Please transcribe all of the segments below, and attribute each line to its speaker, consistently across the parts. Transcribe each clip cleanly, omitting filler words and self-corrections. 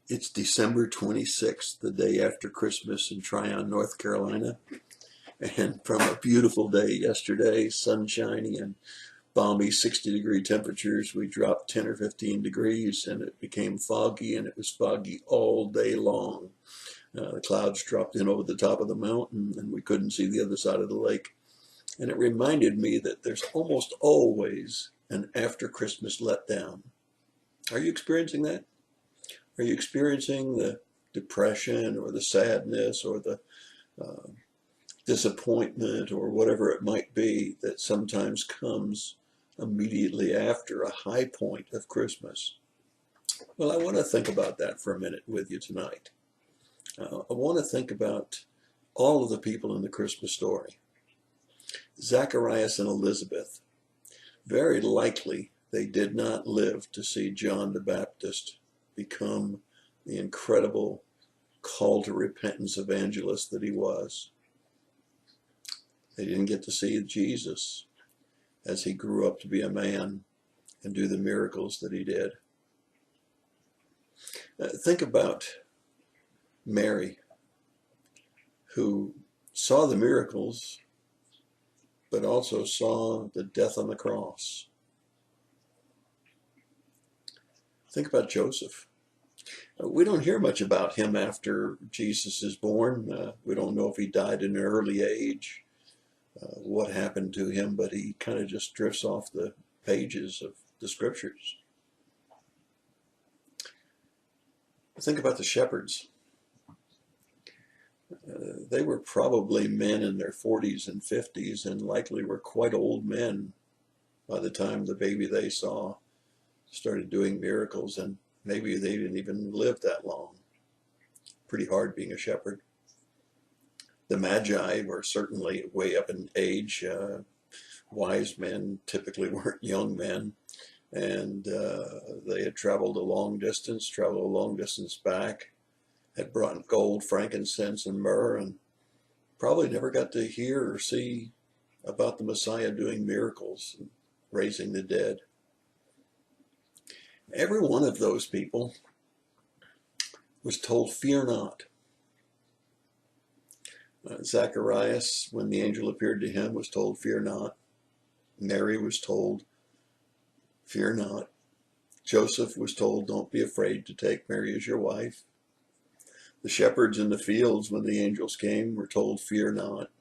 Speaker 1: It's December 26th, the day after Christmas in Tryon, North Carolina. And from a beautiful day yesterday, sunshiny and balmy 60-degree temperatures, we dropped 10 or 15 degrees and it became foggy, and it was foggy all day long. The clouds dropped in over the top of the mountain and we couldn't see the other side of the lake. And it reminded me that there's almost always an after Christmas letdown. Are you experiencing that? Are you experiencing the depression or the sadness or the disappointment or whatever it might be that sometimes comes immediately after a high point of Christmas? Well, I want to think about that for a minute with you tonight. I want to think about all of the people in the Christmas story. Zacharias and Elizabeth, very likely they did not live to see John the Baptist become the incredible call to repentance evangelist that he was. They didn't get to see Jesus as he grew up to be a man and do the miracles that he did. Think about Mary, who saw the miracles, but also saw the death on the cross. Think about Joseph. We don't hear much about him after Jesus is born. We don't know if he died in an early age, what happened to him, but he kind of just drifts off the pages of the scriptures. Think about the shepherds. They were probably men in their 40s and 50s and likely were quite old men by the time the baby they saw started doing miracles, and maybe they didn't even live that long. Pretty hard being a shepherd. The Magi were certainly way up in age. Wise men typically weren't young men, and they had traveled a long distance back, had brought gold, frankincense, and myrrh, and probably never got to hear or see about the Messiah doing miracles and raising the dead. Every one of those people was told, "Fear not." Zacharias, when the angel appeared to him, was told, "Fear not." Mary was told, "Fear not." Joseph was told, "Don't be afraid to take Mary as your wife." The shepherds in the fields, when the angels came, were told, "Fear not."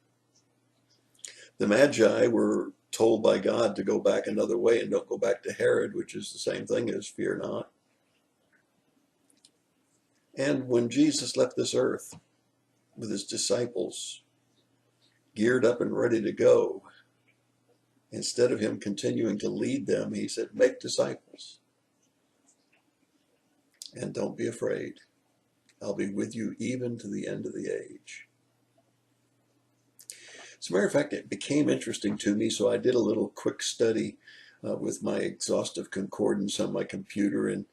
Speaker 1: The Magi were told by God to go back another way and don't go back to Herod, which is the same thing as "fear not." And when Jesus left this earth with his disciples geared up and ready to go, instead of him continuing to lead them, he said, "Make disciples and don't be afraid. I'll be with you even to the end of the age." As a matter of fact, it became interesting to me, so I did a little quick study with my exhaustive concordance on my computer, and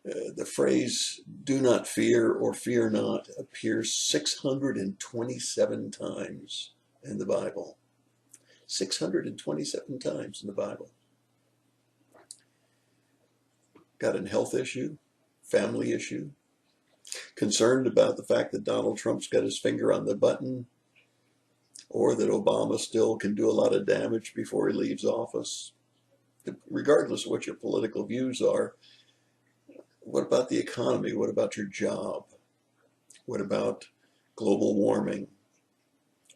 Speaker 1: the phrase "do not fear" or "fear not" appears 627 times in the Bible. 627 times in the Bible. Got a health issue, family issue, concerned about the fact that Donald Trump's got his finger on the button, or that Obama still can do a lot of damage before he leaves office. Regardless of what your political views are, what about the economy? What about your job? What about global warming?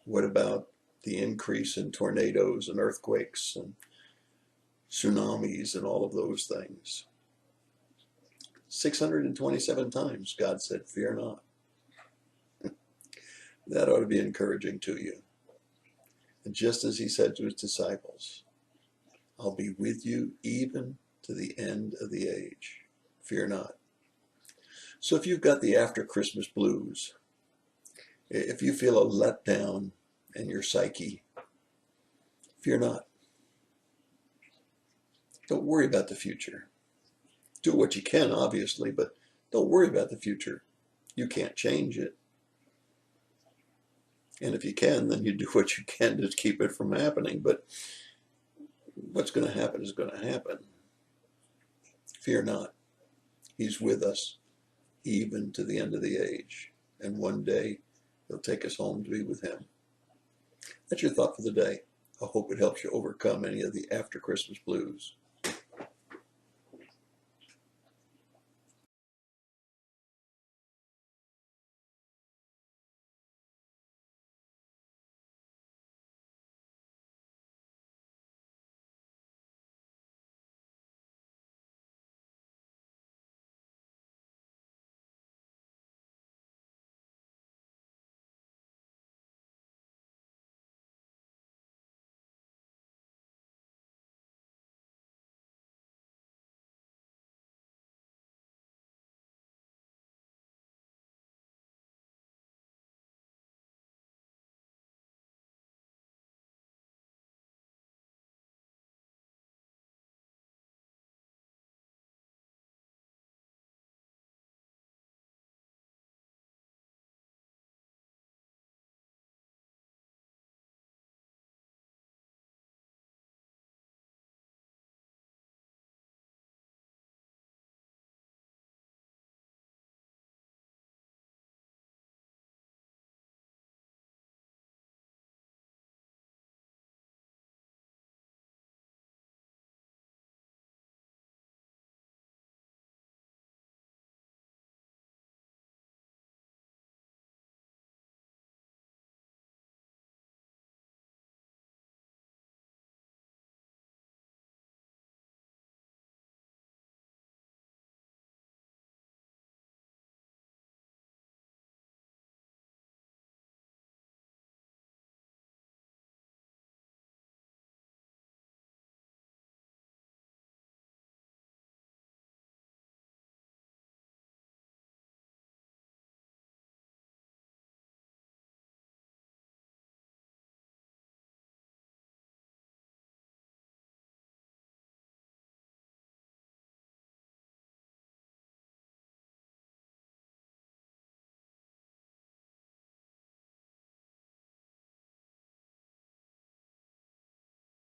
Speaker 1: What about the increase in tornadoes and earthquakes and tsunamis and all of those things? 627 times God said, "Fear not." That ought to be encouraging to you. And just as he said to his disciples, "I'll be with you even to the end of the age. Fear not." So if you've got the after Christmas blues, if you feel a letdown in your psyche, fear not. Don't worry about the future. Do what you can, obviously, but don't worry about the future. You can't change it. And if you can, then you do what you can to keep it from happening. But what's going to happen is going to happen. Fear not. He's with us. even to the end of the age. And one day he'll take us home to be with him. That's your thought for the day. I hope it helps you overcome any of the after Christmas blues.